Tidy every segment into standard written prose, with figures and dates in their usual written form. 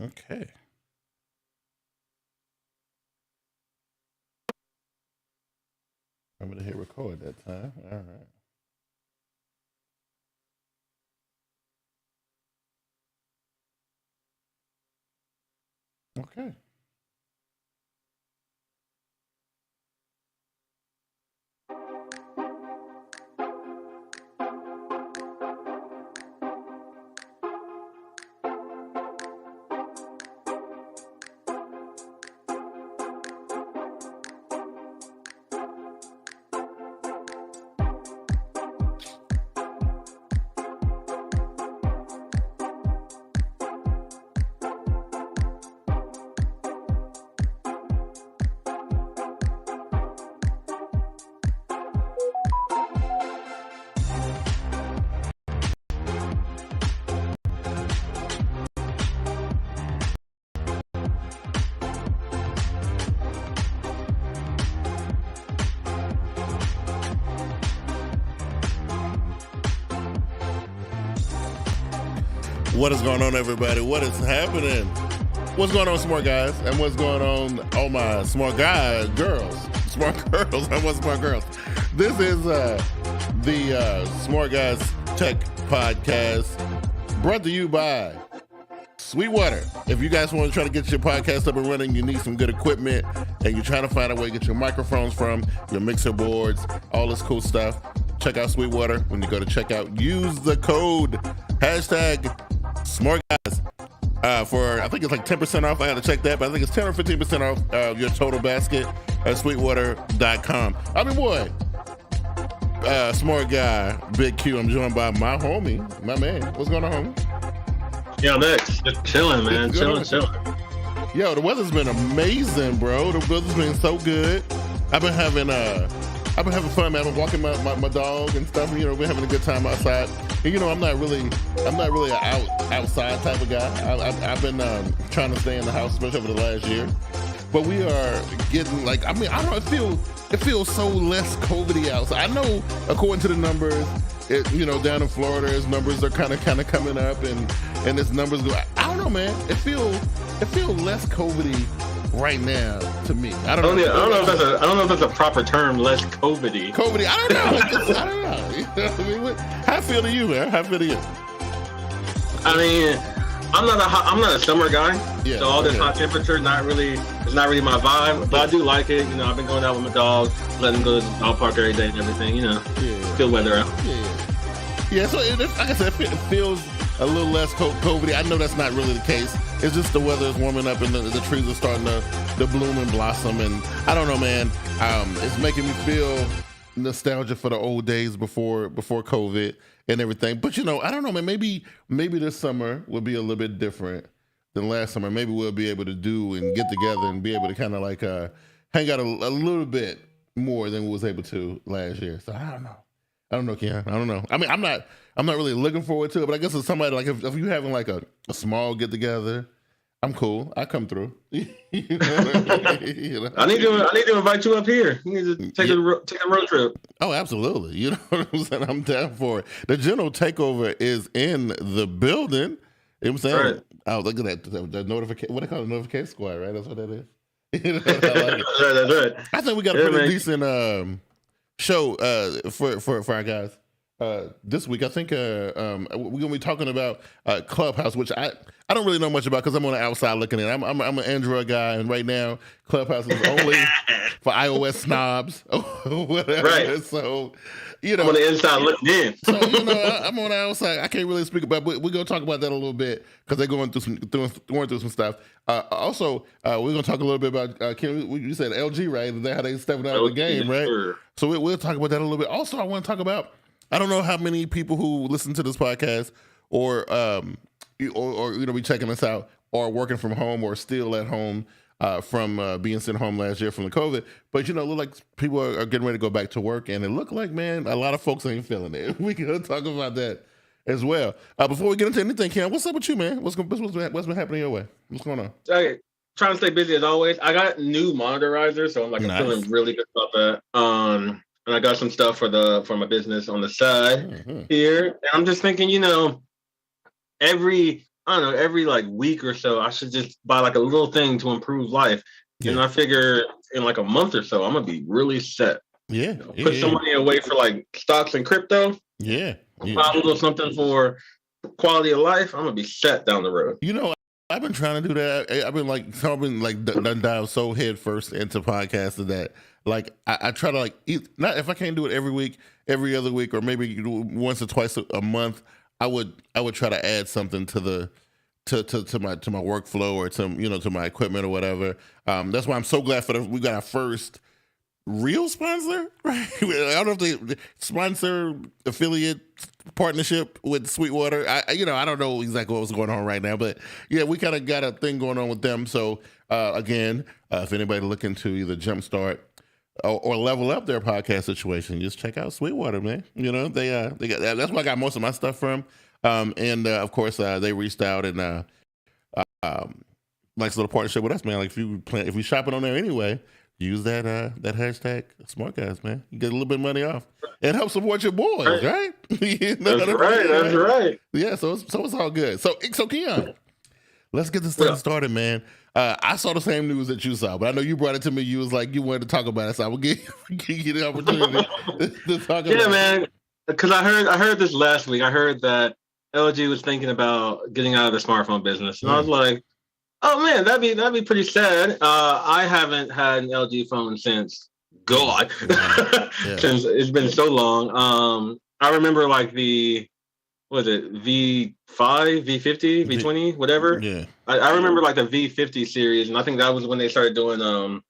Okay. I'm going to hit record that time. All right. Okay. What is going on, everybody? What is happening? What's going on, Smart Guys? And what's going on, all my smart guys, girls, smart girls, and what's smart girls? This is the Smart Guyz Tech Podcast, brought to you by Sweetwater. If you guys want to try to get your podcast up and running, you need some good equipment, and you're trying to find a way to get your microphones from, your mixer boards, all this cool stuff, check out Sweetwater. When you go to checkout, use the code #SmartGuyz for, I think it's like 10% off. I got to check that, but I think it's 10 or 15% off your total basket at sweetwater.com. I'm your boy, smart guy, Big Q. I'm joined by my homie, my man. What's going on, homie? Yo, Next, just chilling, man. Chilling. Yo, the weather's been amazing, bro. The weather's been so good. I've been having fun, man. I've been walking my dog and stuff. You know, we're having a good time outside. And, you know, I'm not really an outside type of guy. I've been trying to stay in the house, especially over the last year. But we are getting I don't know. It feels so less COVID-y outside. I know, according to the numbers, down in Florida, his numbers are kind of coming up, and his numbers go. I don't know, man. It feels less COVID-y right now to me. I don't know if that's a proper term. Less COVID-y. COVID-y. I don't know. I don't know. You know what I mean? How I feel to you, man? How I feel to you? I mean, I'm not a summer guy. Yeah, so all this hot temperature it's not really my vibe. But I do like it. You know, I've been going out with my dog, letting him go to the dog park every day and everything. You know, good weather out. Yeah. So like I said, it feels a little less COVID-y. I know that's not really the case. It's just the weather is warming up and the trees are starting to bloom and blossom. And I don't know, man. It's making me feel nostalgia for the old days before COVID and everything. But I don't know, man. Maybe this summer will be a little bit different than last summer. Maybe we'll be able to do and get together and be able to kind of hang out a little bit more than we was able to last year. So I don't know, Keon. I don't know. I mean, I'm not really looking forward to it, but I guess it's somebody if you're having a small get together, I'm cool. I come through. You know what I mean? I need to invite you up here. You need to take a road trip. Oh, absolutely. You know what I'm saying? I'm down for it. The general takeover is in the building. You know what I'm saying? Right. Oh, look at that. The notification. What they call it, notification squad, right? That's what that is. I like it. That's right. I think we got a pretty decent show for our guys this week. I think we're gonna be talking about Clubhouse, which I don't really know much about because I'm on the outside looking in. I'm an Android guy, and right now Clubhouse is only for iOS snobs or whatever. Right. So I'm on the inside looking in. So I'm on the outside. I can't really speak about, but we're gonna talk about that a little bit because they're going through some stuff. Also, we're gonna talk a little bit about you said LG, right? Is that how they stepping out of the game, right? Sure. So we'll talk about that a little bit. Also, I want to talk about. I don't know how many people who listen to this podcast or be checking us out are working from home or still at home from being sent home last year from the COVID. But look like people are getting ready to go back to work, and it look like, man, a lot of folks ain't feeling it. We can talk about that as well. Before we get into anything, Ken, what's up with you, man? What's been happening your way? What's going on? Okay. Trying to stay busy as always. I got new monitorizers, so I'm Nice. feeling really good about that. And I got some stuff for my business on the side here. And I'm just thinking, every I don't know, every like week or so, I should just buy like a little thing to improve life. Yeah. And I figure in like a month or so, I'm gonna be really set. Yeah. Put some money away for like stocks and crypto. Yeah. Buy a little something for quality of life. I'm gonna be set down the road. I've been trying to do that. I've been dive so head first into podcasting that like I try to like not if I can't do it every week, every other week, or maybe once or twice a month. I would try to add something to the to my workflow or to my equipment or whatever. That's why I'm so glad we got our first real sponsor, right? I don't know if they sponsor affiliate partnership with Sweetwater. I don't know exactly what's going on right now, but yeah, we kind of got a thing going on with them. So again, if anybody looking to either jumpstart or level up their podcast situation, just check out Sweetwater, man. They got that's where I got most of my stuff from. And of course, they reached out and nice little partnership with us, man. Like if you shopping on there anyway, use that hashtag Smart Guyz, man. You get a little bit of money off. It helps support your boys, right? That's right. Yeah, so it's all good. So Keon, let's get this thing started, man. I saw the same news that you saw, but I know you brought it to me. You was like, you wanted to talk about it, so I will give you the opportunity to talk about it. Yeah, man, because I heard this last week. I heard that LG was thinking about getting out of the smartphone business, and I was like, oh man, that'd be pretty sad. I haven't had an LG phone since since it's been so long. I remember like the V5, V50, V20, whatever. Yeah. I remember like the V50 series, and I think that was when they started doing the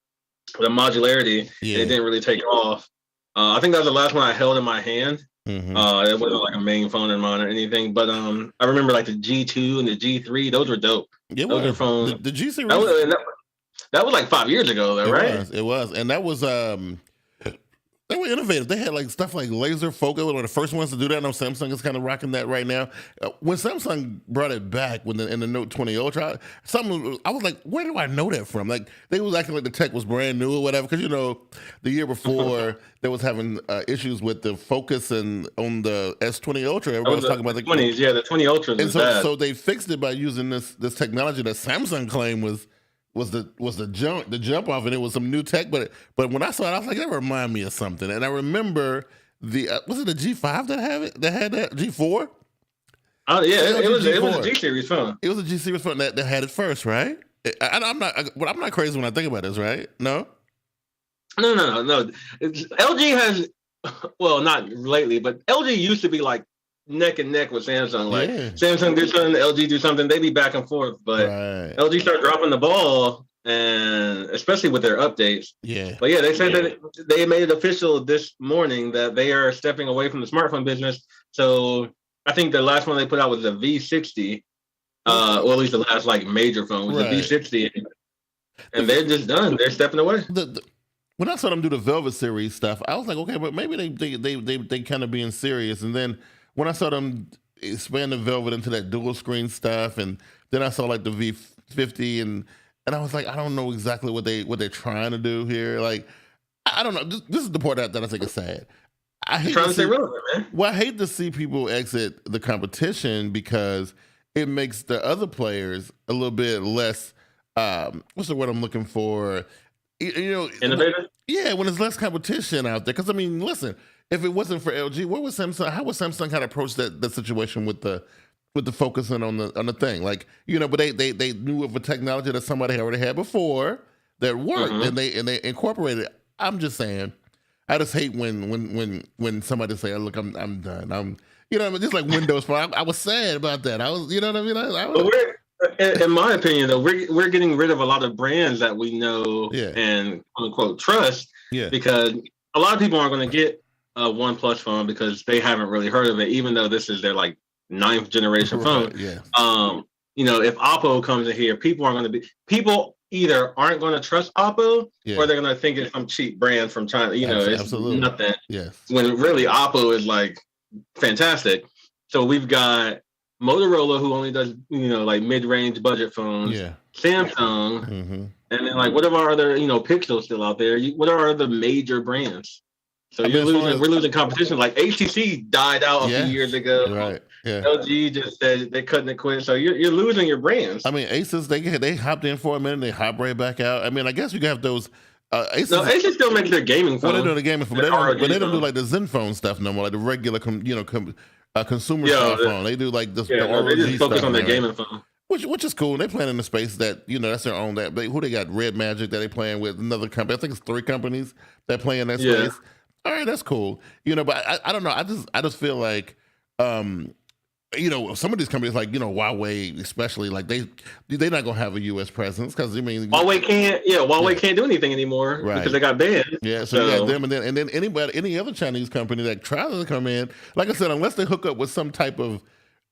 modularity. Yeah. It didn't really take off. I think that was the last one I held in my hand. Mm-hmm. It wasn't like a main phone in mine or anything, but I remember like the G2 and the G3. Those were dope. Those were phones. The G series. That was like 5 years ago, though, right? It was, and that was they were innovative. They had like stuff like laser focus. One of the first ones to do that. I know Samsung is kind of rocking that right now. When Samsung brought it back in the Note 20 Ultra, I was like, where do I know that from? Like they was acting like the tech was brand new or whatever. Because the year before they was having issues with the focus and on the S20 Ultra. Everybody was talking about the 20s. Yeah, the 20 Ultra. And so they fixed it by using this technology that Samsung claimed was the jump off, and it was some new tech. But when I saw it, I was like, that reminded me of something. And I remember was it the G5 that had that G4? Oh yeah, it was a G series phone. It was a G series phone that had it first, right? I'm not crazy when I think about this, right? No. LG has, well, not lately, but LG used to be like neck and neck with Samsung. Like Samsung do something, LG do something, they be back and forth. But LG started dropping the ball, and especially with their updates. Yeah. But yeah, they said that they made it official this morning that they are stepping away from the smartphone business. So I think the last one they put out was the V60. Or at least the last like major phone was the V60, and they're just done. They're stepping away. When I saw them do the Velvet series stuff, I was like, okay, but maybe they kind of being serious. And then when I saw them expand the Velvet into that dual screen stuff, and then I saw like the V50, and I was like, I don't know exactly what they're trying to do here. Like, I don't know. This is the part that I think is sad. I hate to stay relevant, man. Well, I hate to see people exit the competition because it makes the other players a little bit less. What's the word I'm looking for? Innovative. Yeah, when there's less competition out there. Because I mean, listen, if it wasn't for LG, how would Samsung kind of approach that situation with the focusing on the thing? Like, but they knew of a technology that somebody already had before that worked, and they incorporated it. I'm just saying, I just hate when somebody say, "Look, I'm done." I'm just like Windows Phone. I was sad about that. I was, what I mean. In my opinion, though, we're getting rid of a lot of brands that we know and quote unquote trust, because a lot of people aren't going to get a OnePlus phone because they haven't really heard of it, even though this is their like 9th generation phone. Yeah. If Oppo comes in here, people either aren't going to trust Oppo or they're going to think it's some cheap brand from China. It's nothing. Yes. When really Oppo is like fantastic. So we've got Motorola, who only does like mid-range budget phones. Yeah. Samsung, and then like what are our other Pixel still out there? What are our other major brands? So we're losing competition. Like HTC died out a few years ago. Right. LG just said they couldn't quit. So you're losing your brands. I mean, Asus, they hopped in for a minute, they hopped right back out. I mean, I guess you can have those. Asus still makes their gaming phone. Well, they do the gaming phone, but they don't do like the Zenfone stuff no more, like the regular, consumer phone. They do like this. They just focus on their gaming phone. Which is cool. They playing in the space that, that's their own. Who they got? Red Magic that they playing with, another company. I think it's 3 companies that play in that space. All right, that's cool. But I don't know. I just feel like, some of these companies like, Huawei especially, like they're not gonna have a U.S. presence because Huawei can't do anything anymore because they got banned. Yeah, so you got them, and then any other Chinese company that tries to come in, like I said, unless they hook up with some type of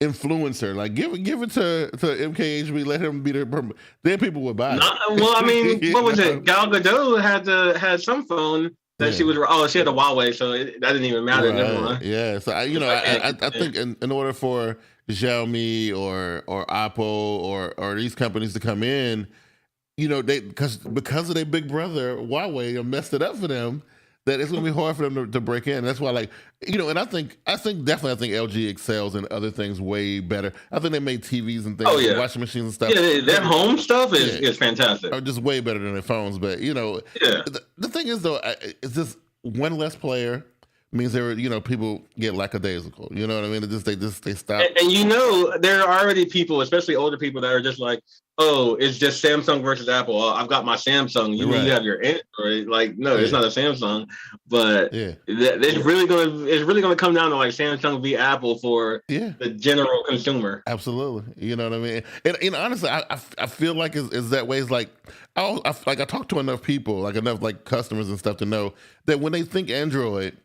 influencer, like give it to MKHB, let him be then people would buy it. What was it? Gal Gadot had some phone that she had a Huawei, so that didn't even matter. Right. Yeah, so I think in order for Xiaomi or Apple or these companies to come in, because of their big brother Huawei messed it up for them, that it's going to be hard for them to break in. That's why, and I think LG excels in other things way better. I think they make TVs and things, washing machines and stuff. Yeah, their home stuff is fantastic. Are just way better than their phones. But the thing is though, it's just one less player means people get lackadaisical. You know what I mean? They stop. And there are already people, especially older people, that are just like, oh, it's just Samsung versus Apple. I've got my Samsung. You have your Android. Like, no, it's not a Samsung. But it's really gonna come down to like Samsung v Apple for the general consumer. Absolutely. You know what I mean? And honestly, I feel like it's that way. It's like I talk to enough people, like enough like customers and stuff to know that when they think Android,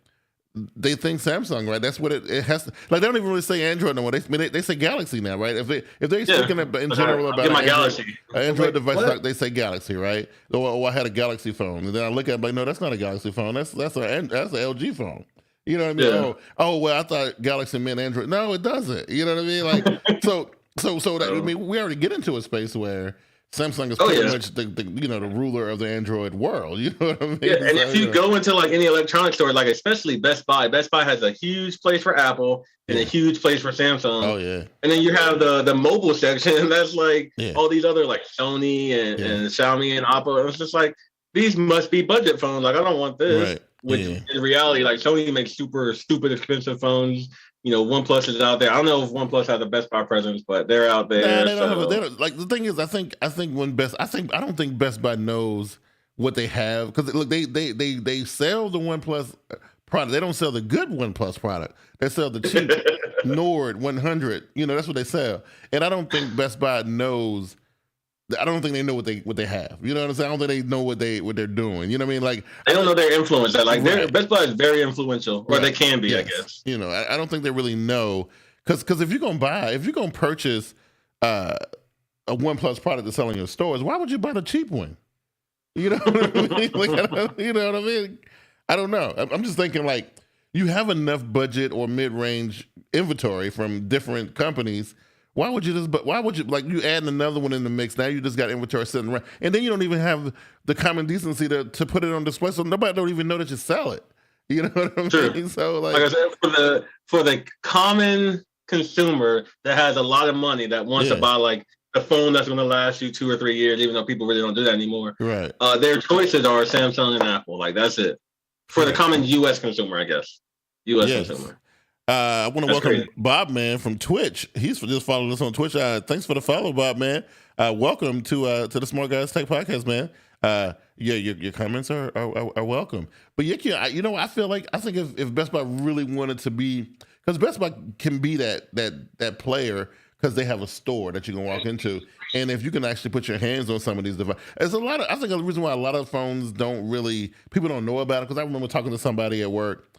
they think Samsung, right? That's what it has to, like. They don't even really say Android no more. They say Galaxy now, right? If they're speaking in general about an Android device, they say Galaxy, right? Or I had a Galaxy phone, and then I look at it like, no, that's not a Galaxy phone. That's an LG phone. You know what I mean? Yeah. Oh, well, I thought Galaxy meant Android. No, it doesn't. You know what I mean? Like, so that, we already get into a space where Samsung is pretty much the ruler of the Android world. You know what I mean? Yeah, and if you go into like any electronic store, like especially Best Buy has a huge place for Apple and a huge place for Samsung. Oh yeah. And then you have the mobile section that's like all these other like Sony and Xiaomi and Oppo. And it's just like, these must be budget phones. Like, I don't want this. Right. Which in reality, like Sony makes super stupid expensive phones. OnePlus is out there. I don't know if OnePlus has a Best Buy presence, but they're out there. They don't like, the thing is, I don't think Best Buy knows what they have, because look, they sell the OnePlus product. They don't sell the good OnePlus product. They sell the cheap Nord 100. That's what they sell. And I don't think Best Buy knows. I don't think they know what they have. You know what I'm saying? I don't think they know what they're doing. You know what I mean? Like, they don't know their influence. Like, Best Buy is very influential, or they can be, I guess. I don't think they really know, because if you're gonna purchase a OnePlus product to sell in your stores, why would you buy the cheap one? You know what I mean? Like, you know what I mean? I don't know. I'm just thinking, like, you have enough budget or mid-range inventory from different companies. Why would you like, you adding another one in the mix? Now you just got inventory sitting around, and then you don't even have the common decency to put it on display, so nobody don't even know that you sell it. You know what I'm saying? So like I said, for the common consumer that has a lot of money that wants to buy like a phone that's going to last you 2 or 3 years, even though people really don't do that anymore. Right. Their choices are Samsung and Apple. Like, that's it. For the common U.S. consumer, I guess. U.S. consumer. I want to welcome Bob, man, from Twitch. He's just following us on Twitch. Thanks for the follow, Bob, man. Welcome to the Smart Guyz Tech Podcast, man. Your comments are welcome. But I think if Best Buy really wanted to be, because Best Buy can be that player, because they have a store that you can walk into, and if you can actually put your hands on some of these devices, there's a lot of. I think the reason why a lot of phones people don't know about it, because I remember talking to somebody at work.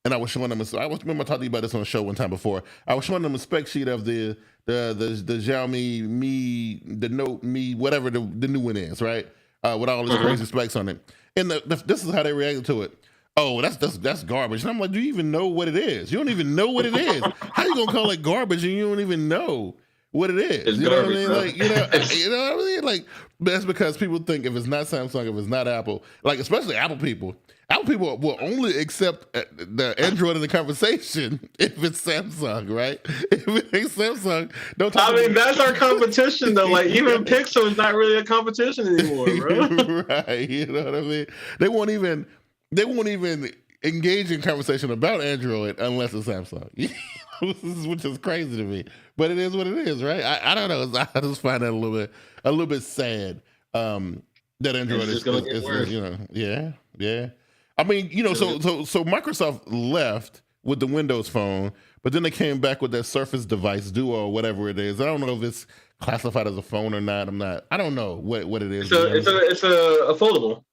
And I was showing them. I remember talking to you about this on the show one time before. I was showing them a spec sheet of the Xiaomi Mi, the Note Mi, whatever the new one is, right? With all these crazy specs on it. And this is how they reacted to it. Oh, that's garbage. And I'm like, do you even know what it is? You don't even know what it is. How you gonna call it garbage and you don't even know what it is? It's you garbage, know what I mean? Like, you know what I mean? Like, that's because people think if it's not Samsung, if it's not Apple, like especially Apple people. Our people will only accept the Android in the conversation if it's Samsung, right? If it ain't Samsung, don't talk. I mean, that's our competition, though. Like, even Pixel is not really a competition anymore, bro. Right? You know what I mean? They won't even engage in conversation about Android unless it's Samsung, which is crazy to me. But it is what it is, right? I don't know. I just find that a little bit sad. That Android is you know, yeah. I mean, you know, so Microsoft left with the Windows Phone, but then they came back with that Surface device Duo or whatever it is. I don't know if it's classified as a phone or not. I don't know what it is. It's a foldable.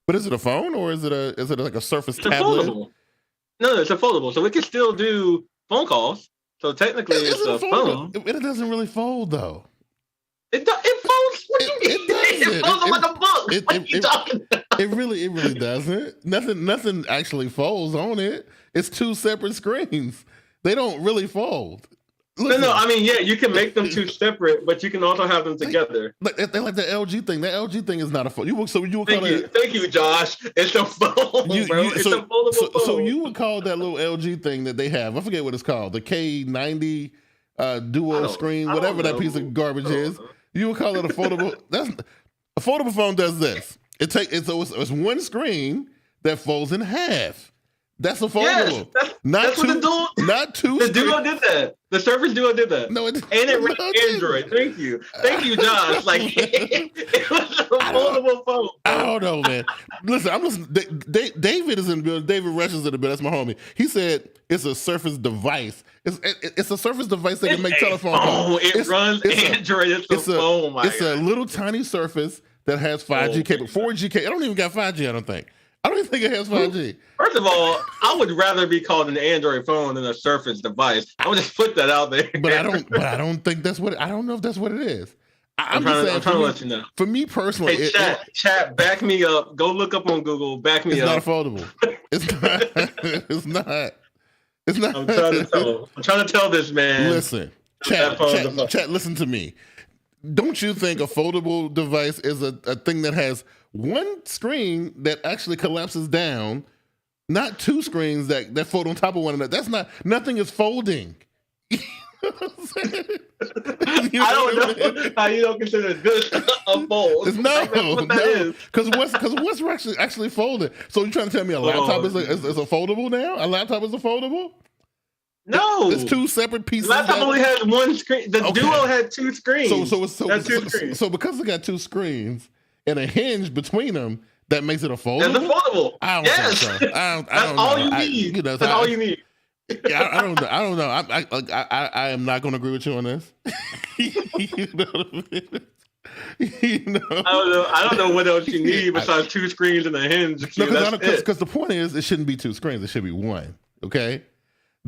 But is it a phone or is it like a Surface tablet? Foldable. No, it's a foldable, so we can still do phone calls. So technically, it's a phone. It doesn't really fold though. It folds. What do you mean? It folds like a book. What are you talking about? It really doesn't. Nothing actually folds on it. It's two separate screens. They don't really fold. Listen. No. I mean, yeah, you can make them two separate, but you can also have them together. They're like the LG thing. The LG thing is not a phone. Thank you, Josh. It's a phone, bro. It's a foldable phone. So you would call that little LG thing that they have? I forget what it's called. The K90 dual screen, whatever that piece of garbage is. You would call it a foldable. A foldable phone does this. It's one screen that folds in half. That's a foldable. Yes, that's what the Duo. Not two. The Duo did that. The Surface Duo did that. No, it Android. Thank you, Josh. Like it was a foldable phone. I don't know, man. Listen, I'm listening. David is in the building. David Rush is in the building. That's my homie. He said it's a Surface device. It's a Surface device that can make telephone calls. It runs Android. It's a phone. It's a little tiny Surface that has 5G cable, 4G cable. I don't even got 5G. I don't even think it has 5G. First of all, I would rather be called an Android phone than a Surface device. I would just put that out there. But I don't think that's what. I don't know if that's what it is. I'm trying to let you know. For me personally, hey, chat, back me up. Go look up on Google. Back me up. It's not foldable. It's not. It's not. I'm trying to tell this man. Listen, chat. Listen to me. Don't you think a foldable device is a thing that has one screen that actually collapses down, not two screens that fold on top of one another? Nothing is folding. You know what I'm saying? I don't know how you don't consider this a fold. No, because what's actually folded? So you're trying to tell me a laptop is a foldable now? A laptop is a foldable? No, it's two separate pieces. The laptop only has one screen. The Duo had two screens. So because it got two screens and a hinge between them, that makes it a foldable. It's a foldable. I don't think so. That's all you need. That's all you need. I don't know. I am not going to agree with you on this. You know what I mean? I don't know what else you need besides two screens and a hinge. Because the point is, it shouldn't be two screens. It should be one. Okay.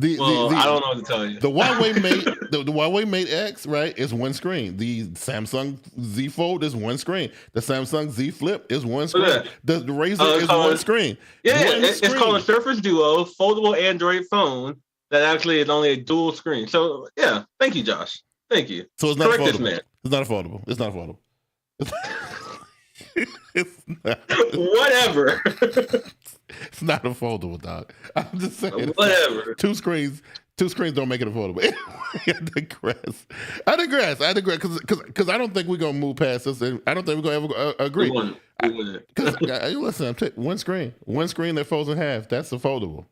I don't know what to tell you. The Huawei Mate X, right, is one screen. The Samsung Z Fold is one screen. The Samsung Z Flip is one screen. The Razer is one screen. It's called a Surface Duo foldable Android phone that actually is only a dual screen. So yeah, thank you, Josh. Thank you. So it's not foldable. This man. It's not foldable. It's not foldable. It's not. Whatever. It's not a foldable, dog. I'm just saying. Whatever. Two screens don't make it affordable. I digress. Because I don't think we're gonna move past this, and I don't think we're gonna ever agree. Listen, one screen that folds in half. That's a foldable.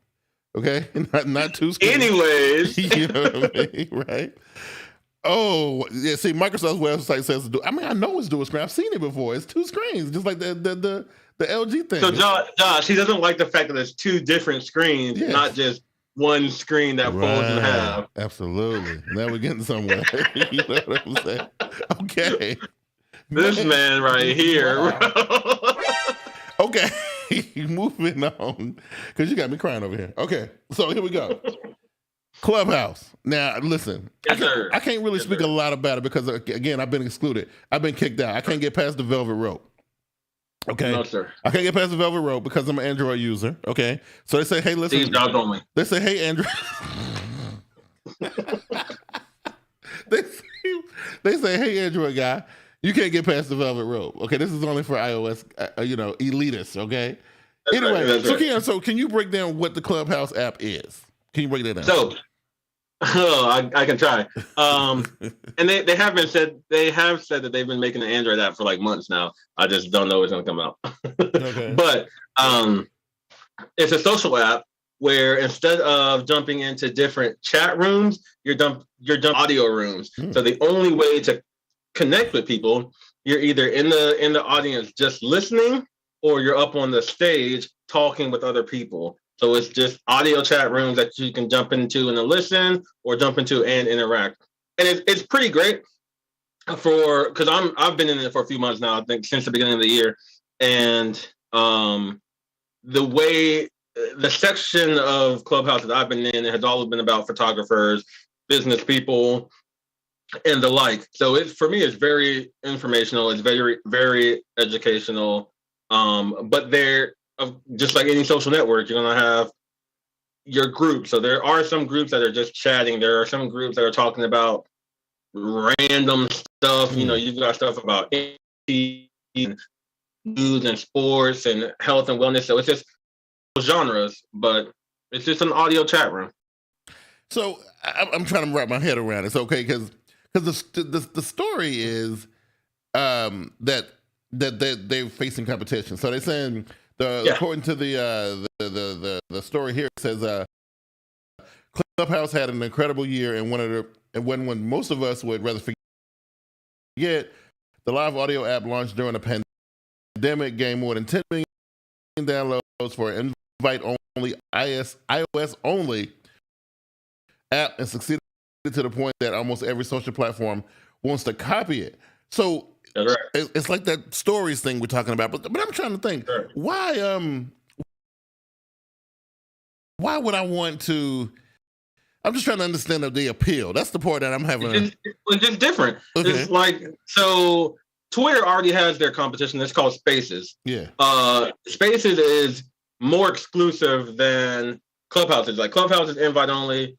Okay, not two screens. Anyways, you know what I mean, right? Oh, yeah. See, Microsoft's website says, I know it's dual screen. I've seen it before. It's two screens, just like the LG thing. So Josh, he doesn't like the fact that there's two different screens, not just one screen that folds in half. Absolutely. Now we're getting somewhere. You know what I'm saying? Okay. This man right here. Wow. Okay. Moving on. Because you got me crying over here. Okay. So here we go. Clubhouse. Now, listen. Yes, sir. I can't really speak a lot about it because, again, I've been excluded. I've been kicked out. I can't get past the velvet rope. Okay. No, sir. I can't get past the velvet rope because I'm an Android user. Okay. So they say, hey, listen. Steve Jobs only. They say, hey, Android. they say, hey, Android guy, you can't get past the velvet rope. Okay. This is only for iOS, elitists. Okay. Anyway, so can you break down what the Clubhouse app is? Can you break that down? So, I can try. And they have said that they've been making an Android app for like months now. I just don't know it's going to come out. Okay. But it's a social app where instead of jumping into different chat rooms, you're jumping audio rooms. So the only way to connect with people, you're either in the audience just listening, or you're up on the stage talking with other people. So it's just audio chat rooms that you can jump into and listen, or jump into and interact. And it's pretty great because I've been in it for a few months now, I think since the beginning of the year. And the section of Clubhouse that I've been in, it has always been about photographers, business people, and the like. So for me, it's very informational. It's very, very educational. But they're just like any social network, you're going to have your group. So there are some groups that are just chatting. There are some groups that are talking about random stuff. You've got stuff about news and sports and health and wellness. So it's just genres, but it's just an audio chat room. So I'm trying to wrap my head around it. It's okay because the story is that they're facing competition. So they're saying according to the story here, it says Clubhouse had an incredible year, and when most of us would rather forget, the live audio app launched during a pandemic, gained more than 10 million downloads for an invite-only iOS-only app, and succeeded to the point that almost every social platform wants to copy it. So right. It's like that stories thing we're talking about, but I'm trying to think, sure. Why would I want to? I'm just trying to understand the appeal. That's the part that I'm having. It's just different. Okay. It's like, so Twitter already has their competition. It's called Spaces. Yeah. Spaces is more exclusive than Clubhouse is. Like Clubhouse is invite only.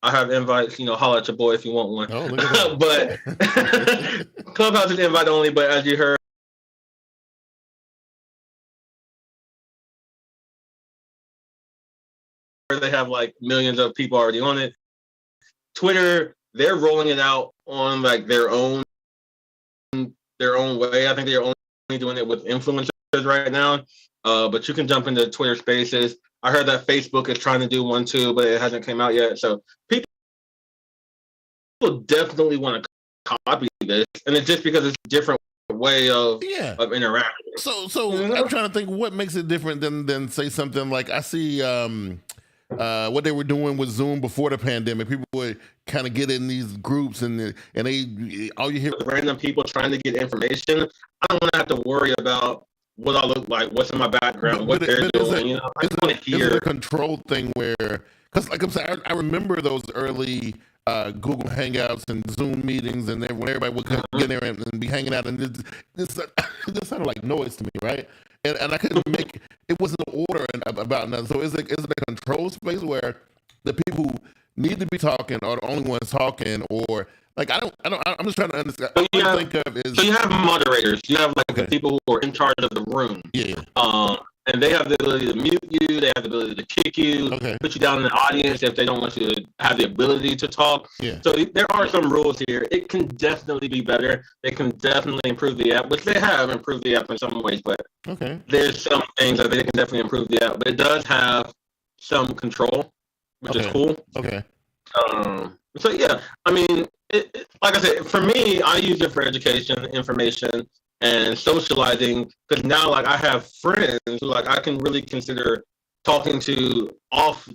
I have invites, holler at your boy if you want one. Oh, look at that. But Clubhouse is invite only, but as you heard, they have like millions of people already on it. Twitter, they're rolling it out on like their own way. I think they're only doing it with influencers right now. But you can jump into Twitter Spaces. I heard that Facebook is trying to do one too, but it hasn't came out yet. So people definitely want to copy this, and it's just because it's a different way of interacting. So I'm trying to think what makes it different than say something like I see what they were doing with Zoom before the pandemic. People would kind of get in these groups and they all you hear random people trying to get information. I don't want to have to worry about what I look like, what's in my background, what they're doing. I just want to hear. Is it a control thing where, because like I'm saying, I remember those early Google Hangouts and Zoom meetings, and when everybody would get in there and be hanging out, and it sounded like noise to me, right? And I couldn't make it wasn't an order about nothing. So is it a control space where the people who need to be talking are the only ones talking, or like I'm just trying to understand. So you have moderators. You have like the people who are in charge of the room. Yeah. And they have the ability to mute you. They have the ability to kick you, put you down in the audience if they don't want you to have the ability to talk. Yeah. So there are some rules here. It can definitely be better. They can definitely improve the app, which they have improved the app in some ways. But there's some things that they can definitely improve the app. But it does have some control, which is cool. Okay. So yeah, I mean, like I said, for me, I use it for education, information, and socializing, because now like I have friends who like I can really consider talking to off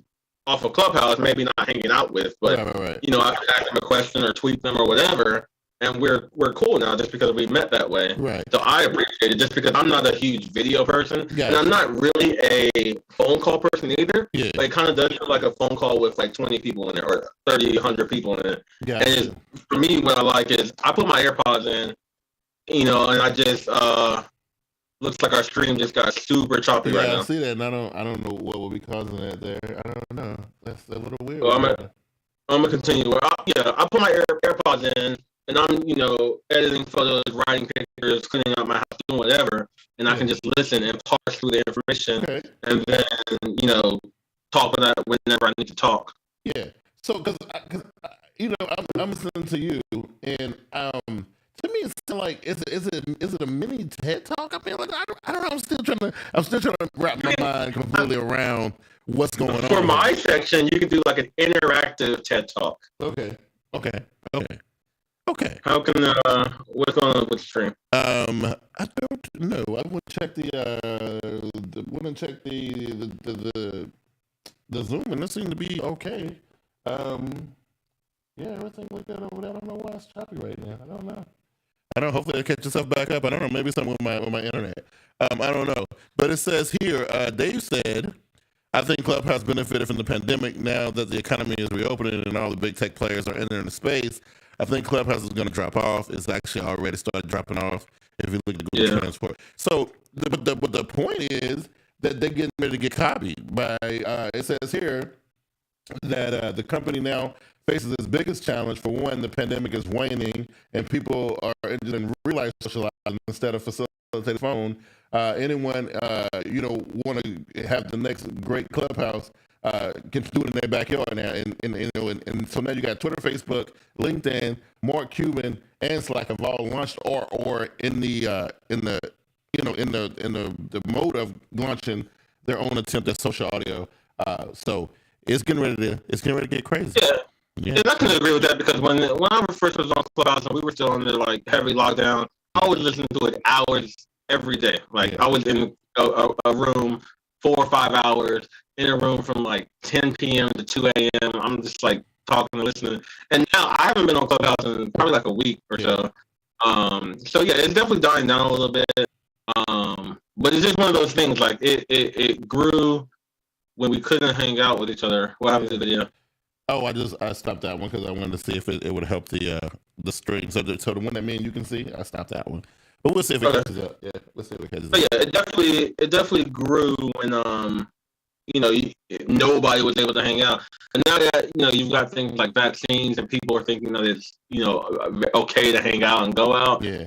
of Clubhouse, maybe not hanging out with, but I can ask them a question or tweet them or whatever, and we're cool now just because we met that way. Right. So I appreciate it just because I'm not a huge video person, and I'm not really a phone call person either. Yeah. But it kind of does feel like a phone call with like 20 people in it or 30, 100 people in it. Yeah. And for me, what I like is I put my AirPods in, and I just looks like our stream just got super choppy right now. Yeah, I see that, and I don't know what will be causing that there. I don't know. That's a little weird. So I'm gonna continue. I put my AirPods in, and I'm, editing photos, writing pictures, cleaning up my house, doing whatever, and I can just listen and parse through the information, and then, talk about that whenever I need to talk. Yeah. So, because I'm listening to you, and to me, it's still like, is it a mini TED Talk? I mean, like, I don't know. I'm still trying to wrap my mind completely around what's going on. For my section, you can do like an interactive TED Talk. Okay. How can what's going on with the stream? I don't know. I want to check the Zoom, and it seemed to be okay. Yeah, everything like that over there. I don't know why it's choppy right now. I don't know. Hopefully, it'll catch itself back up. I don't know. Maybe something with my internet. I don't know. But it says here, Dave said, I think Clubhouse benefited from the pandemic. Now that the economy is reopening and all the big tech players are entering the space, I think Clubhouse is going to drop off. It's actually already started dropping off if you look at the Google Transport. So, but the point is that they're getting ready to get copied by, it says here that the company now faces its biggest challenge. For one, the pandemic is waning and people are interested in real-life socializing instead of facilitating phone. Anyone, want to have the next great Clubhouse can do it in their backyard now, and so now you got Twitter, Facebook, LinkedIn, Mark Cuban, and Slack have all launched or in the mode of launching their own attempt at social audio. So it's getting ready to get crazy. Yeah, and I can agree with that because when I first was on Clubhouse and we were still under like heavy lockdown, I was listening to it hours every day. Like I was in a room 4 or 5 hours, in a room from like 10 p.m. to 2 a.m. I'm just like talking and listening. And now I haven't been on Clubhouse in probably like a week or so. So yeah, it's definitely dying down a little bit. But it's just one of those things. Like it grew when we couldn't hang out with each other. What happened to the video? Oh, I stopped that one because I wanted to see if it would help the stream. So the one that me and you can see, I stopped that one. But we'll see if it catches up. Yeah, we'll see if it catches up. Yeah, it definitely grew when nobody was able to hang out. And now that you've got things like vaccines and people are thinking that it's okay to hang out and go out. Yeah.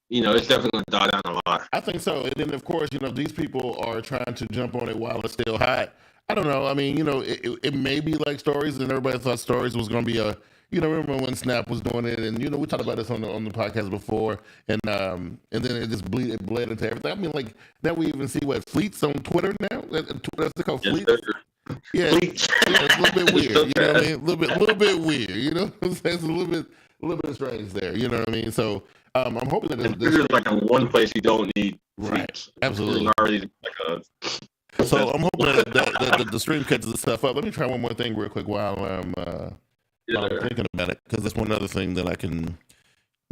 It's definitely going to die down a lot. I think so. And then of course, these people are trying to jump on it while it's still hot. I don't know. I mean, it may be like Stories, and everybody thought Stories was going to be a. Remember when Snap was doing it, and we talked about this on the podcast before, and then it just bled into everything. I mean, like now we even see Fleets on Twitter now. That's called Fleets. Yeah, it's a little bit weird. You know what I mean? A little bit weird. It's a little bit strange there. You know what I mean? So I'm hoping that there's like a one place you don't need. Right. Absolutely. Already like a. So I'm hoping that the stream catches itself up. Let me try one more thing real quick while I'm thinking about it, because that's one other thing that I can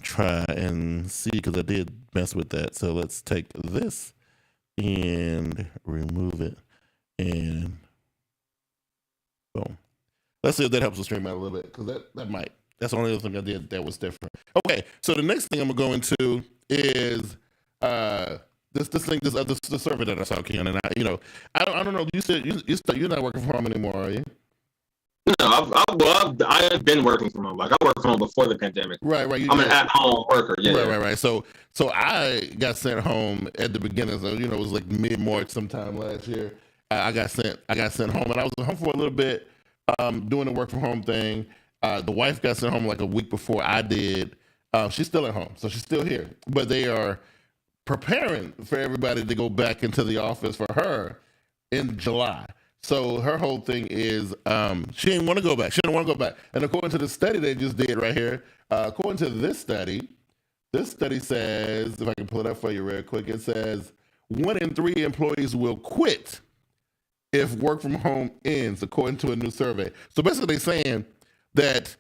try and see, because I did mess with that. So let's take this and remove it, and boom. Let's see if that helps the stream out a little bit, because that might. That's the only other thing I did that was different. Okay, so the next thing I'm going to go into is the survey that I saw, Ken, and I don't know. You said you're not working from home anymore, are you? No, I've been working from home. Like I worked from home before the pandemic. Right. I'm an at-home worker. Yeah. Right. So I got sent home at the beginning. So it was like mid-March sometime last year. I got sent home, and I was home for a little bit, doing the work from home thing. The wife got sent home like a week before I did. She's still at home, so she's still here. But they are preparing for everybody to go back into the office for her in July. So her whole thing is she didn't want to go back. She didn't want to go back. And according to the study they just did right here, according to this study says, if I can pull it up for you real quick, it says 1 in 3 employees will quit if work from home ends, according to a new survey. So basically they're saying that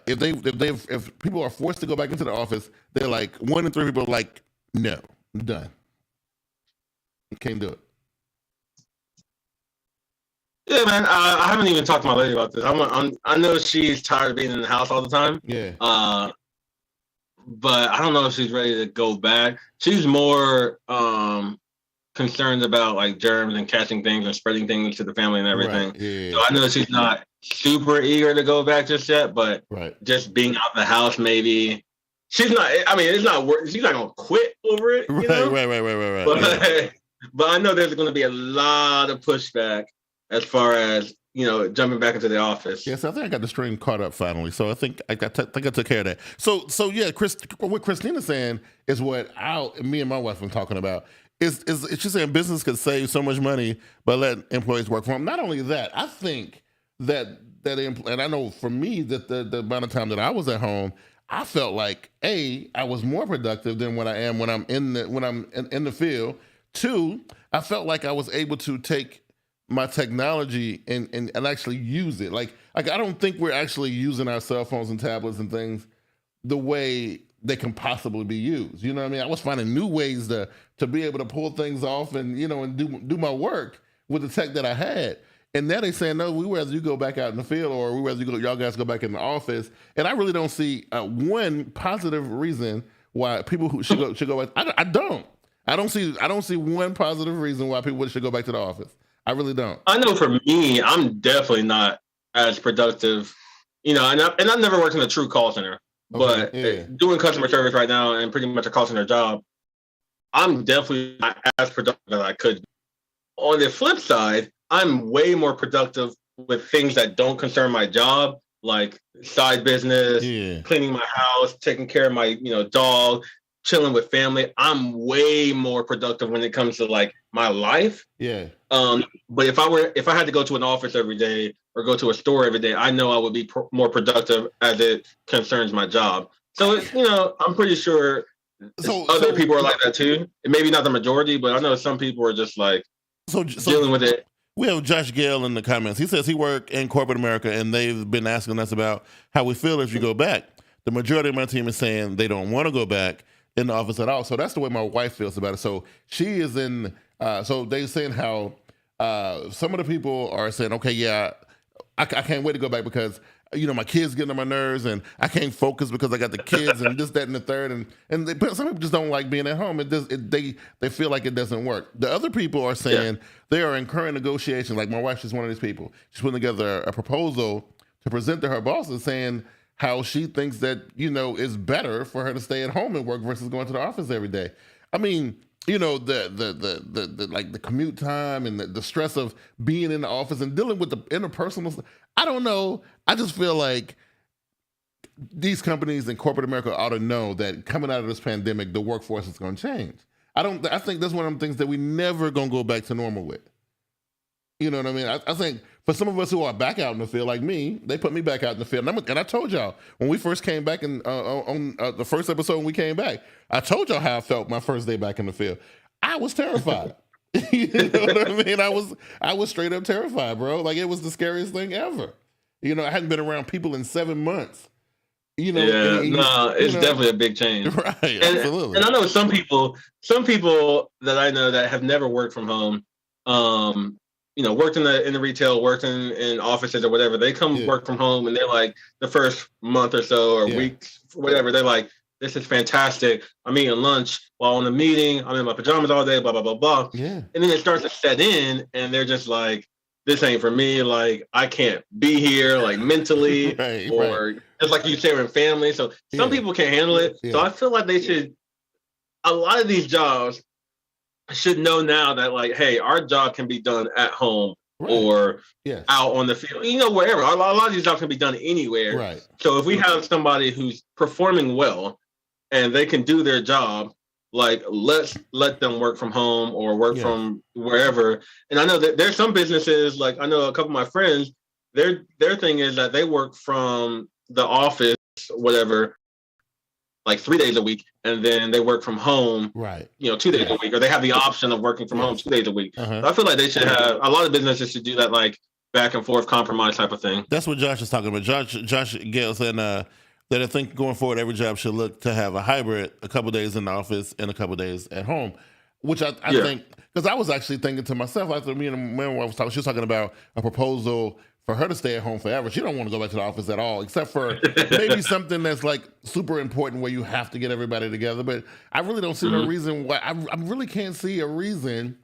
if people are forced to go back into the office, they're like 1 in 3 people are like, no, I'm done. Can't do it. Yeah, man. I haven't even talked to my lady about this. I know she's tired of being in the house all the time. Yeah. But I don't know if she's ready to go back. She's more concerned about like germs and catching things and spreading things to the family and everything. Right. Yeah. So I know she's not super eager to go back just yet, but just being out the house, maybe she's not. I mean, it's not work. She's not gonna quit over it. You know? Right. But I know there's going to be a lot of pushback as far as jumping back into the office. Yes, I think I got the string caught up finally. So I think I took care of that. So yeah, what Christina's saying is what me and my wife have been talking about. Is she's saying business could save so much money by letting employees work from home. Not only that, I think that and I know for me that the amount of time that I was at home, I felt like I was more productive than what I am when I'm in the field. 2, I felt like I was able to take my technology and actually use it. Like I don't think we're actually using our cell phones and tablets and things the way they can possibly be used. You know what I mean? I was finding new ways to be able to pull things off and and do my work with the tech that I had. And now they're saying, no, we rather you go back out in the field, or we rather y'all guys go back in the office. And I really don't see one positive reason why people who should go back. I don't. I don't see one positive reason why people should go back to the office. I really don't. I know for me, I'm definitely not as productive, and I've never worked in a true call center, but doing customer service right now and pretty much a call center job, I'm definitely not as productive as I could be. On the flip side, I'm way more productive with things that don't concern my job, like side business, cleaning my house, taking care of my, dog, chilling with family. I'm way more productive when it comes to like my life. Yeah. But if I had to go to an office every day or go to a store every day, I know I would be more productive as it concerns my job. So it's, I'm pretty sure other people are like that too. Maybe not the majority, but I know some people are just like dealing with it. We have Josh Gale in the comments. He says he worked in corporate America, and they've been asking us about how we feel if you go back. The majority of my team is saying they don't want to go back in the office at all. So that's the way my wife feels about it. So she is in, so they're saying how some of the people are saying, okay, yeah, I can't wait to go back because, my kids getting on my nerves and I can't focus because I got the kids and this, that, and the third. And some people just don't like being at home. They feel like it doesn't work. The other people are saying they are incurring negotiations. Like my wife, she's one of these people. She's putting together a proposal to present to her bosses saying how she thinks that, it's better for her to stay at home and work versus going to the office every day. I mean, the like the commute time and the stress of being in the office and dealing with the interpersonal stuff. I don't know. I just feel like these companies in corporate America ought to know that coming out of this pandemic, the workforce is going to change. I think that's one of them things that we never going to go back to normal with. You know what I mean? I think for some of us who are back out in the field, like me, they put me back out in the field. And I told y'all, when we first came back on the first episode when we came back, I told y'all how I felt my first day back in the field. I was terrified. You know what I mean? I was straight up terrified, bro. Like it was the scariest thing ever. I hadn't been around people in 7 months. It's definitely a big change. Right, absolutely. And I know some people that I know that have never worked from home, worked in the retail, worked in offices or whatever. They come work from home and they're like the first month or so or weeks, whatever. They're like, this is fantastic. I'm eating lunch while in the meeting. I'm in my pajamas all day, blah, blah, blah, blah. Yeah. And then it starts to set in and they're just like, this ain't for me. Like, I can't be here, like mentally or just like you say, in family. So some people can't handle it. Yeah. So I feel like a lot of these jobs should know now that like, hey, our job can be done at home or out on the field, wherever. A lot of these jobs can be done anywhere. Right. So if we have somebody who's performing well and they can do their job, like let's let them work from home or work from wherever. And I know that there's some businesses, like I know a couple of my friends, their thing is that they work from the office, whatever, like 3 days a week, and then they work from home, 2 days a week, or they have the option of working from home 2 days a week. So I feel like they should have, a lot of businesses should do that, like back and forth compromise type of thing. That's what Josh is talking about. Josh Gale said that I think going forward, every job should look to have a hybrid, a couple of days in the office and a couple of days at home, which I think, because I was actually thinking to myself, after me and my wife was talking, she was talking about a proposal for her to stay at home forever. She don't want to go back to the office at all, except for maybe something that's like super important where you have to get everybody together. But I really don't see no reason why. I really can't see a reason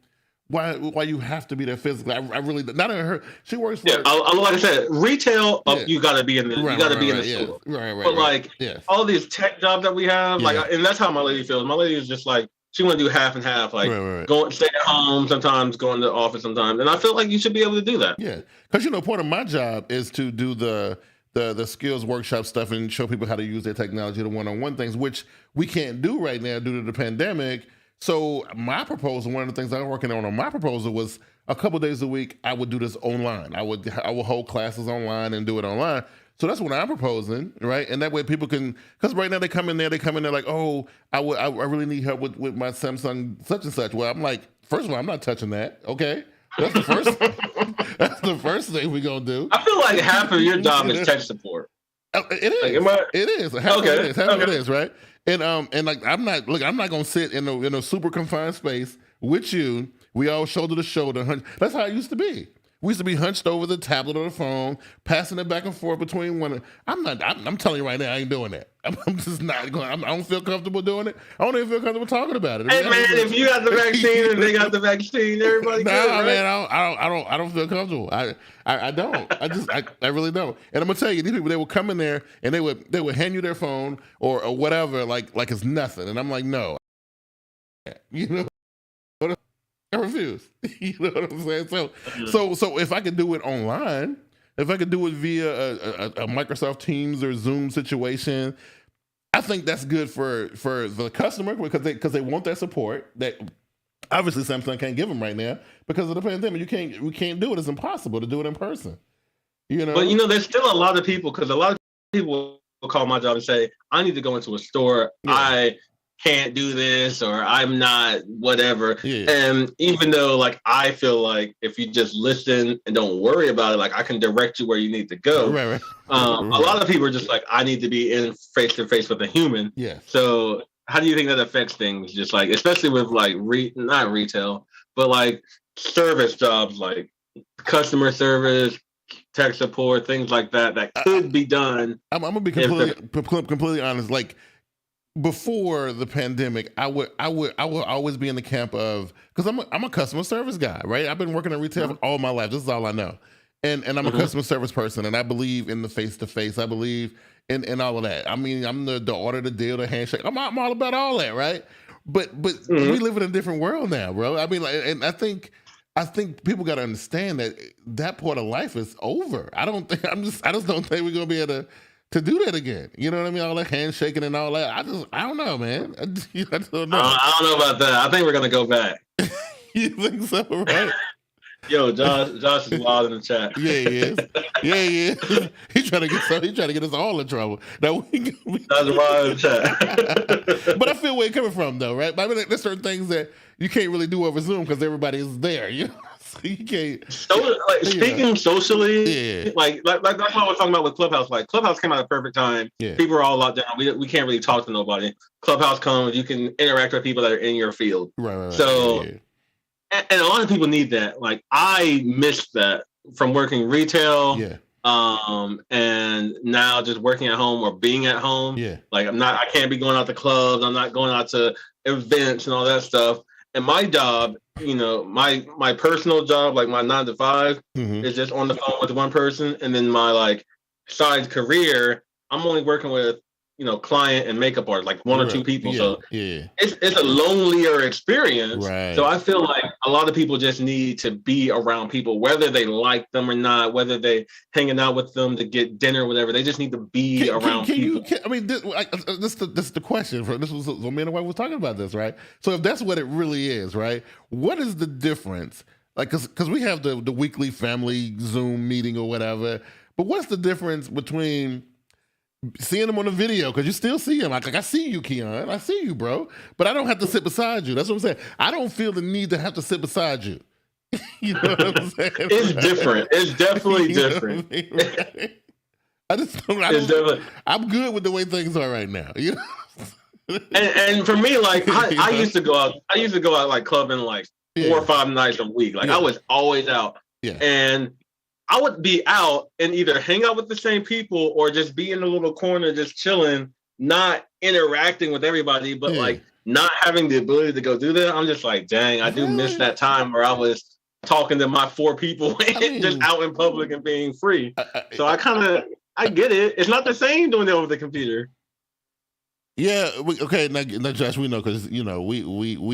why you have to be there physically. I really not in her. She works for. Yeah, like I said, retail. You got to be in the. You got to be in the store. Right. But like all these tech jobs that we have, like, and that's how my lady feels. My lady is just like she want to do half and half, like going stay at home sometimes, going to the office sometimes, and I feel like you should be able to do that. Yeah, because part of my job is to do the skills workshop stuff and show people how to use their technology, the one-on-one things, which we can't do right now due to the pandemic. So my proposal, one of the things I'm working on my proposal was a couple of days a week, I would do this online. I would hold classes online and do it online. So that's what I'm proposing, right? And that way people can, because right now they come in there like, oh, I really need help with my Samsung such and such. Well, I'm like, first of all, I'm not touching that, okay? That's the first thing we're going to do. I feel like half of your job is tech support. It is. Like, it is. Half of it is, right? And like I'm not gonna sit in a super confined space with you. We all shoulder to shoulder. That's how it used to be. We used to be hunched over the tablet or the phone, passing it back and forth between one. I'm telling you right now, I ain't doing that. I'm just not going. I don't feel comfortable doing it. I don't even feel comfortable talking about it. Hey man, if you got the vaccine and they got the vaccine, everybody. Nah, good, right? Man, I don't feel comfortable. I don't. I really don't. And I'm gonna tell you, these people, they would come in there and they would hand you their phone or whatever, like it's nothing. And I'm like, no. I refuse. You know what I'm saying? So if I could do it online, if I could do it via a Microsoft Teams or Zoom situation, I think that's good for the customer because they want that support that obviously Samsung can't give them right now because of the pandemic. We can't do it. It's impossible to do it in person. But there's still a lot of people, because a lot of people will call my job and say, I need to go into a store. Yeah. I can't do this, or I'm not whatever. Yeah. And even though like I feel like if you just listen and don't worry about it, like I can direct you where you need to go. Right. A lot of people are just like, I need to be in face to face with a human. Yeah. So how do you think that affects things? Just like, especially with like not retail, but like service jobs, like customer service, tech support, things like that could be done. I'm gonna be completely honest. Like, before the pandemic, I would always be in the camp of, because I'm a customer service guy, right? I've been working in retail all my life. This is all I know, and I'm a customer service person, and I believe in the face to face. I believe in all of that. I mean, I'm the order, the deal, the handshake. I'm all about all that, right? But we live in a different world now, bro. I mean, like, and I think people got to understand that part of life is over. I just don't think we're gonna be able to do that again. You know what I mean? All that handshaking and all that. I don't know, man. I don't know. I don't know about that. I think we're going to go back. You think so, right? Yo, Josh is wild in the chat. Yeah, he is. He's trying to get us all in trouble. Now Josh is wild in the chat. But I feel where you're coming from, though, right? I mean, there's certain things that you can't really do over Zoom because everybody is there, you know? So you can't. Speaking socially, like that's what I was talking about with Clubhouse. Like Clubhouse came out at a perfect time. Yeah. People are all locked down. We can't really talk to nobody. Clubhouse comes, you can interact with people that are in your field. Right. So, and a lot of people need that. Like I missed that from working retail. Yeah. And now just working at home or being at home. Yeah. Like I can't be going out to clubs. I'm not going out to events and all that stuff. And my job, my personal job, like my 9 to 5, is just on the phone with one person. And then my like side career, I'm only working with, client and makeup artist, like one or two people. So it's a lonelier experience. Right. So I feel like a lot of people just need to be around people, whether they like them or not, whether they hanging out with them to get dinner or whatever. They just need to be around people. This is the question. This was me and the wife was talking about this, right? So if that's what it really is, right? What is the difference? Like, because we have the weekly family Zoom meeting or whatever, but what's the difference between seeing them on the video, because you still see him. Like I see you, Keon. I see you, bro. But I don't have to sit beside you. That's what I'm saying. I don't feel the need to have to sit beside you. You know what I'm saying? It's different. It's definitely different. I mean, right? I just don't. I'm good with the way things are right now. You know. And for me, like I used to go out. I used to go out like clubbing like 4 or 5 nights a week. Like I was always out. Yeah. And I would be out and either hang out with the same people or just be in a little corner, just chilling, not interacting with everybody, but like not having the ability to go do that, I'm just like, dang, I do miss that time where I was talking to my 4 people just out in public and being free. So I get it. It's not the same doing it over the computer. Yeah. Okay. Now, Josh, we know because we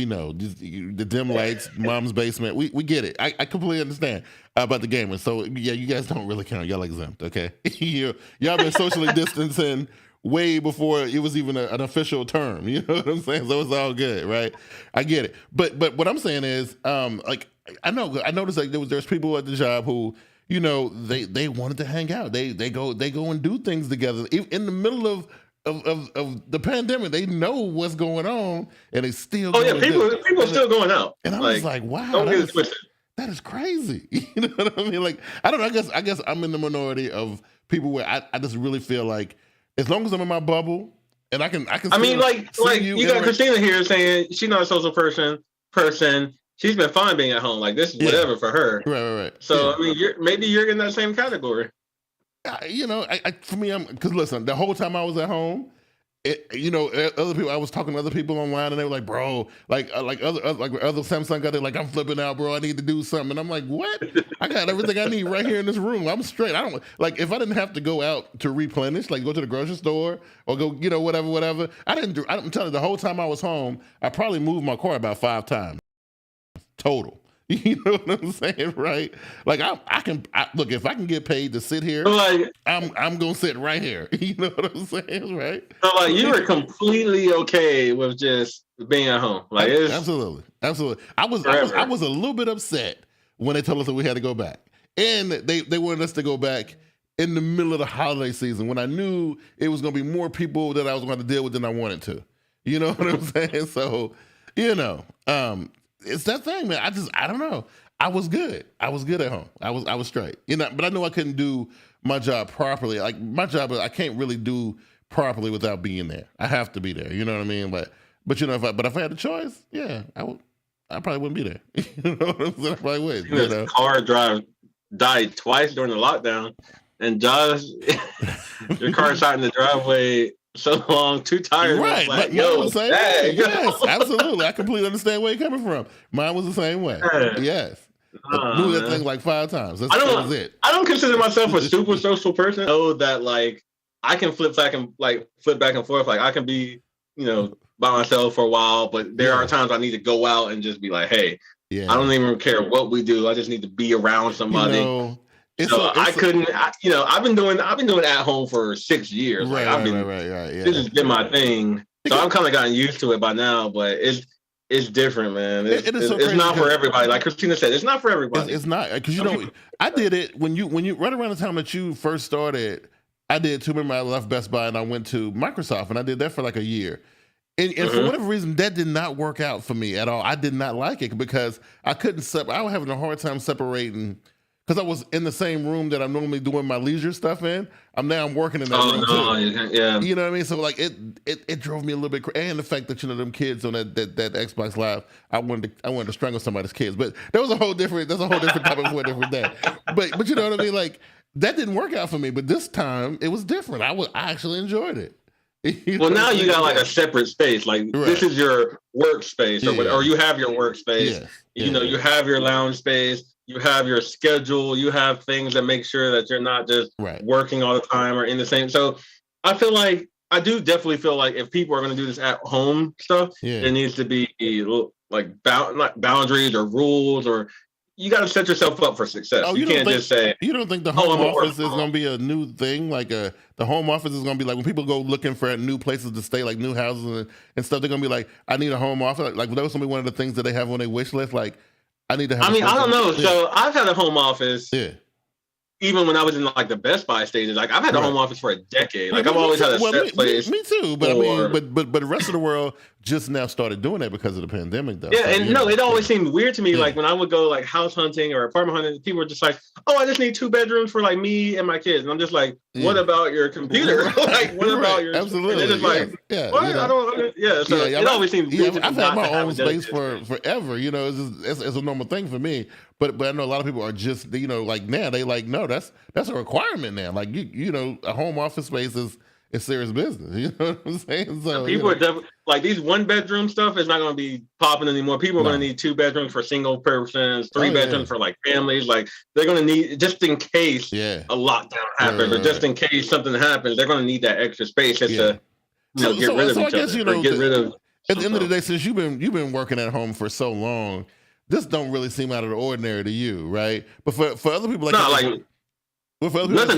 know the dim lights, mom's basement. We get it. I completely understand about the gamers. So yeah, you guys don't really count. Y'all exempt. Okay. Y'all been socially distancing way before it was even an official term. You know what I'm saying? So it's all good, right? I get it. But what I'm saying is, like I noticed like there's people at the job who, they wanted to hang out. They go and do things together in the middle of the pandemic. They know what's going on, and they still. Oh yeah, people are still going out. And I was like, wow, that is crazy. You know what I mean? Like, I don't know. I guess I'm in the minority of people where I just really feel like as long as I'm in my bubble and I can. I mean, like you got Christina here saying she's not a social person. She's been fine being at home. Like this is whatever for her. Right. So I mean, maybe you're in that same category. For me, because listen, the whole time I was at home, other people, I was talking to other people online, and they were like, "Bro, like other Samsung got it, like I'm flipping out, bro. I need to do something." And I'm like, "What? I got everything I need right here in this room. I'm straight. I don't like if I didn't have to go out to replenish, like go to the grocery store or go, whatever. I'm telling you, the whole time I was home, I probably moved my car about 5 times total. You know what I'm saying, right? Like I can look, if I can get paid to sit here, like I'm gonna sit right here. You know what I'm saying, right? So like you were completely okay with just being at home, like absolutely. I was a little bit upset when they told us that we had to go back, and they wanted us to go back in the middle of the holiday season when I knew it was gonna be more people that I was going to deal with than I wanted to. You know what I'm saying? So it's that thing, man. I don't know. I was good. I was good at home. I was straight. But I know I couldn't do my job properly. Like my job, I can't really do properly without being there. I have to be there. You know what I mean? But if I had the choice, yeah, I probably wouldn't be there. You know what I'm saying? I probably would. His car drive died twice during the lockdown, and Josh, your car sat in the driveway so long, too tired. Right. Like, yes, absolutely. I completely understand where you're coming from. Mine was the same way. Yes. I knew that thing like 5 times. That was it. I don't consider myself a super social person. I know that like I can flip back and forth. Like I can be, by myself for a while, but there are times I need to go out and just be like, hey, I don't even care what we do. I just need to be around somebody. I've been doing at home for 6 years. Right, like, This has been my thing. So I've kind of gotten used to it by now, but it's different, man. It's not for everybody. Like Christina said, it's not for everybody. It's not because I did it when you right around the time that you first started. I did too. Remember, I left Best Buy and I went to Microsoft, and I did that for like a year. And for whatever reason, that did not work out for me at all. I did not like it because I couldn't. I was having a hard time separating. Because I was in the same room that I'm normally doing my leisure stuff in. I'm working in that room too. Yeah. You know what I mean? So like it drove me a little bit crazy. And the fact that them kids on that Xbox Live, I wanted to strangle somebody's kids. But that's a whole different topic for a different day. But you know what I mean? Like that didn't work out for me. But this time it was different. I actually enjoyed it. Well, now you got like a separate space. Like this is your workspace, or you have your workspace. Yeah. You have your lounge space. You have your schedule. You have things that make sure that you're not just working all the time or in the same. So I do definitely feel like if people are going to do this at home stuff, there needs to be like boundaries or rules, or you got to set yourself up for success. You can't just say, you don't think the home office is going to be a new thing? Like the home office is going to be like when people go looking for new places to stay, like new houses and stuff, they're going to be like, I need a home office. Like that was going to be one of the things that they have on their wish list. Like, I need to have. I don't know. Yeah. So I've had a home office. Yeah. Even when I was in like the Best Buy stages, like I've had a home office for a decade. Like I've always had a set place. Me too. But but the rest of the world just now started doing that because of the pandemic, though. Yeah, it always seemed weird to me. Like when I would go like house hunting or apartment hunting, people were just like, "Oh, I just need 2 bedrooms for like me and my kids." And I'm just like, "What about your computer? Like, what about your?" Absolutely. And it's like, what? I don't. Yeah. So it always seems weird. I've had my own space for forever. It's a normal thing for me. But I know a lot of people are just like now they like no, that's a requirement now. Like a home office space it's serious business. You know what I'm saying? So people are definitely like these 1-bedroom stuff is not going to be popping anymore. People are going to need 2 bedrooms for single persons, 3 bedrooms for like families. Like they're going to need, just in case a lockdown happens or just in case something happens, they're going to need that extra space just to get rid of each other. Get rid of. At the end of the day, since you've been working at home for so long, this don't really seem out of the ordinary to you, right? But for other people, nothing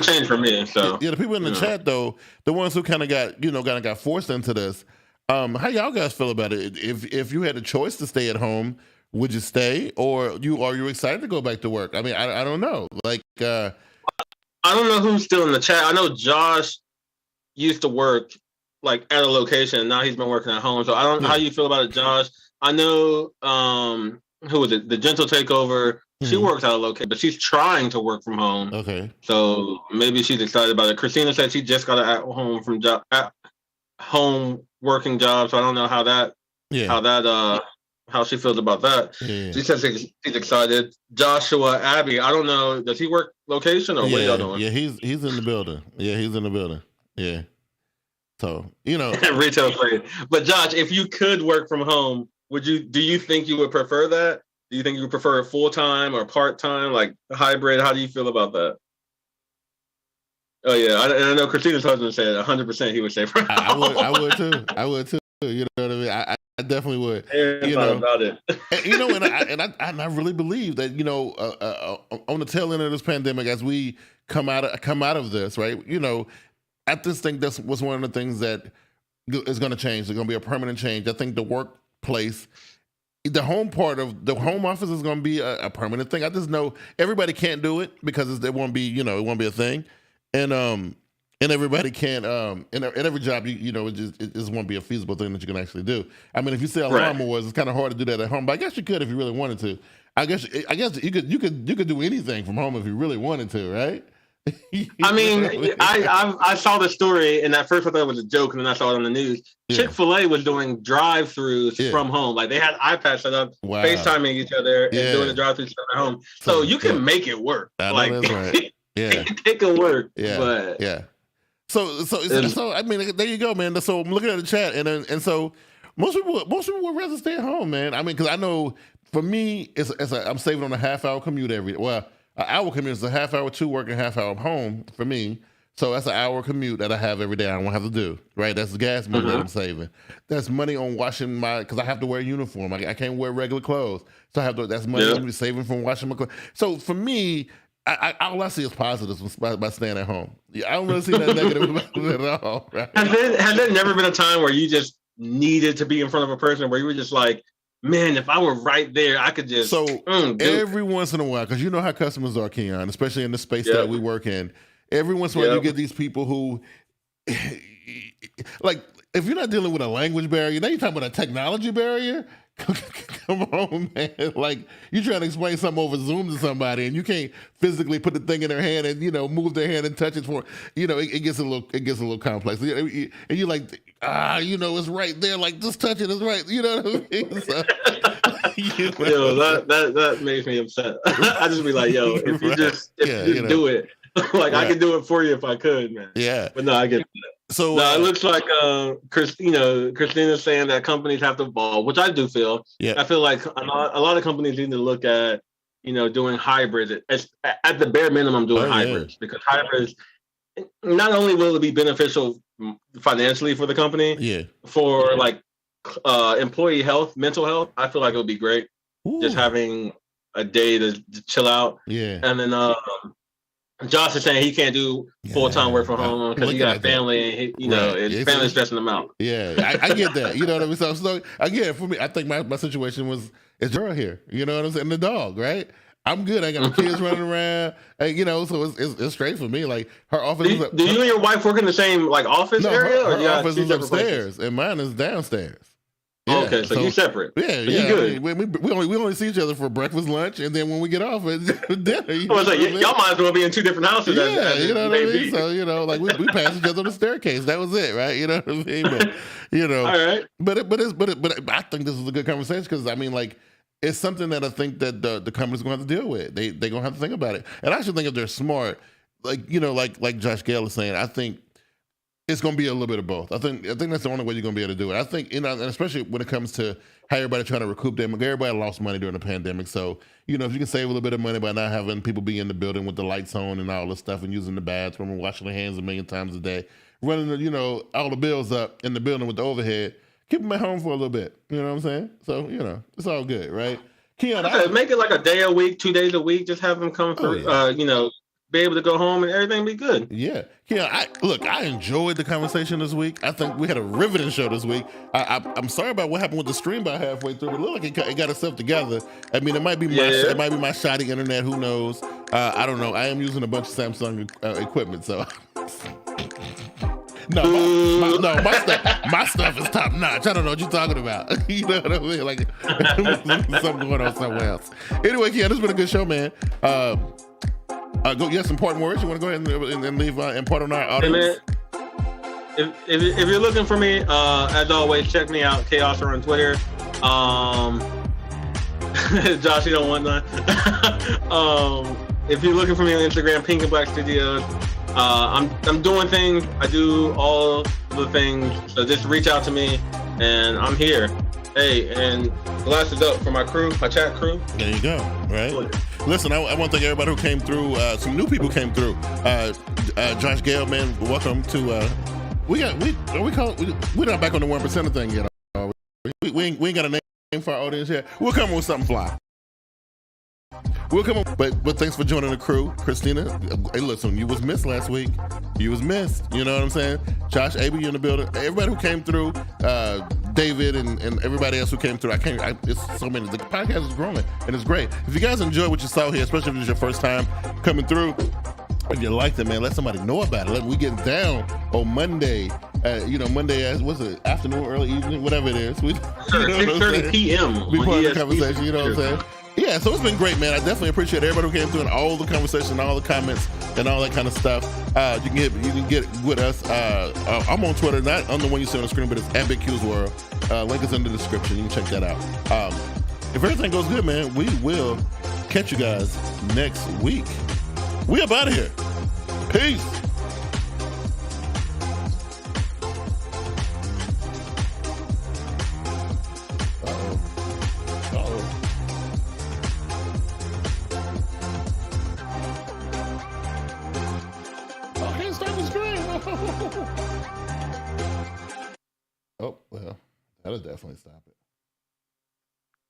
changed for me. So the people in the chat though, the ones who kind of got forced into this, how y'all guys feel about it? If you had a choice to stay at home, would you stay, or are you excited to go back to work? I mean, I don't know. Like, I don't know who's still in the chat. I know Josh used to work like at a location, and now he's been working at home. So I don't know how you feel about it, Josh. I know who was it? The Gentle Takeover. She works at a location, but she's trying to work from home. Okay. So maybe she's excited about it. Christina said she just got an at home working job. So I don't know how she feels about that. Yeah. She says she's excited. Joshua Abbey, I don't know. Does he work location or what y'all doing? Yeah, he's in the building. Yeah, he's in the building. Yeah. So, retail trade. But Josh, if you could work from home, do you think you would prefer that? Do you think you would prefer full-time or part-time, like hybrid? How do you feel about that? Oh, yeah. I know Christina's husband said 100% he would say for I would too. I would too. You know what I mean? I definitely would. About it. And I really believe that, on the tail end of this pandemic, as we come out of this, right? I just think that's was one of the things that is going to change. There's going to be a permanent change. I think the workplace, the home part of the home office is going to be a permanent thing. I just know everybody can't do it because it won't be, it won't be a thing, and everybody can't, and every job, it just won't be a feasible thing that you can actually do. I mean, if you sell lawnmowers, it's kind of hard to do that at home, but I guess you could if you really wanted to. I guess you could do anything from home if you really wanted to, right? I mean, I saw the story, and at first I thought it was a joke, and then I saw it on the news. Chick-fil-A was doing drive-throughs from home. Like, they had iPads set up, FaceTiming each other, and doing the drive-throughs at home. So you can make it work. Like, that's right. It can work. Yeah. But So I mean, there you go, man. So I'm looking at the chat, and so most people would rather stay at home, man. I mean, because I know for me, I'm saving on a half-hour commute an hour commute is a half hour to work and half hour home for me. So that's an hour commute that I have every day I won't have to do, right? That's the gas money that I'm saving. That's money on washing because I have to wear a uniform. I can't wear regular clothes. So that's money I'm saving from washing my clothes. So for me, all I see is positives by staying at home. I don't really see that negative about it at all, right? Has there never been a time where you just needed to be in front of a person where you were just like, man, if I were right there, I could just. So every once in a while, because you know how customers are, Keon, especially in the space that we work in. Every once in a while, you get these people who, like, if you're not dealing with a language barrier, now you're talking about a technology barrier. Come on, man! Like you're trying to explain something over Zoom to somebody, and you can't physically put the thing in their hand and move their hand and touch it for. It gets a little complex, and you're like, it's right there. Like just touch it, it's right. You know what I mean? So, Yo, that makes me upset. I just be like, yo, if you just do it, like I could do it for you if I could, man. Yeah, but no, I get that. So it looks like Christina's saying that companies have to evolve, which I do feel. Yeah. I feel like a lot of companies need to look at, doing hybrids. At the bare minimum, doing hybrids because hybrids not only will it be beneficial financially for the company, for like employee health, mental health. I feel like it would be great just having a day to chill out. Yeah, and then. Josh is saying he can't do full-time work from home because he got family and his family's stressing him out. Yeah, I get that. You know what I mean? So again, for me, I think my situation is girl here. You know what I'm saying? And the dog, right? I'm good. I got my kids running around. So it's straight for me. Like her office. Do you and your wife work in the same like office area? Her office is upstairs and mine is downstairs. Yeah, okay, so you're separate. Yeah, so you good. We only see each other for breakfast, lunch, and then when we get off at dinner. Y'all might as well be in two different houses. Yeah, you know what I mean? So, like we passed each other on the staircase. That was it, right? You know what I mean? But, all right. But I think this is a good conversation because, I mean, like, it's something that I think that the company's going to have to deal with. They're going to have to think about it. And I actually think if they're smart, like Josh Gale is saying, I think It's going to be a little bit of both. I think that's the only way you're going to be able to do it. I think, and especially when it comes to how everybody trying to recoup them. Everybody lost money during the pandemic. So, if you can save a little bit of money by not having people be in the building with the lights on and all this stuff and using the bathroom and washing their hands 1,000,000 times a day, running, all the bills up in the building with the overhead, keep them at home for a little bit. You know what I'm saying? So, it's all good, right? Keon, make it like a day a week, 2 days a week. Just have them come for, be able to go home and everything be good. Yeah. I enjoyed the conversation this week. I think we had a riveting show this week. I'm sorry about what happened with the stream by halfway through, but it looked like it got itself together. I mean, it might be my shoddy internet. Who knows? I don't know. I am using a bunch of Samsung equipment, so. My stuff is top notch. I don't know what you're talking about. You know what I mean? Like something going on somewhere else. Anyway, this has been a good show, man. Some important words. You want to go ahead and leave import on our audience? Hey, if you're looking for me, as always, check me out, Chaosser on Twitter. Josh, you don't want none. If you're looking for me on Instagram, Pink and Black Studios. I'm doing things. I do all the things. So just reach out to me, and I'm here. Hey, and glass is up for my crew, my chat crew. There you go. Right. Listen, I want to thank everybody who came through. Some new people came through. Josh Gale, man, welcome to. We're not back on the 1% thing yet. We ain't got a name for our audience yet. We'll come with something fly. We'll come up, but thanks for joining the crew, Christina. Hey, listen, you was missed last week. You was missed. You know what I'm saying? Josh, Abel, you in the building. Everybody who came through, David and everybody else who came through. It's so many. The podcast is growing and it's great. If you guys enjoyed what you saw here, especially if it's your first time coming through, if you liked it, man, let somebody know about it. We get down on Monday. Monday, what's it? Afternoon, early evening, whatever it is. 6:30 p.m. Be part of the conversation. You know what I'm saying? Yeah, so it's been great, man. I definitely appreciate everybody who came through and all the conversation, all the comments, and all that kind of stuff. You can get with us. I'm on Twitter, not on the one you see on the screen, but it's at biggqsworld. Link is in the description. You can check that out. If everything goes good, man, we will catch you guys next week. We up out of here. Peace. Oh, well, that'll definitely stop it.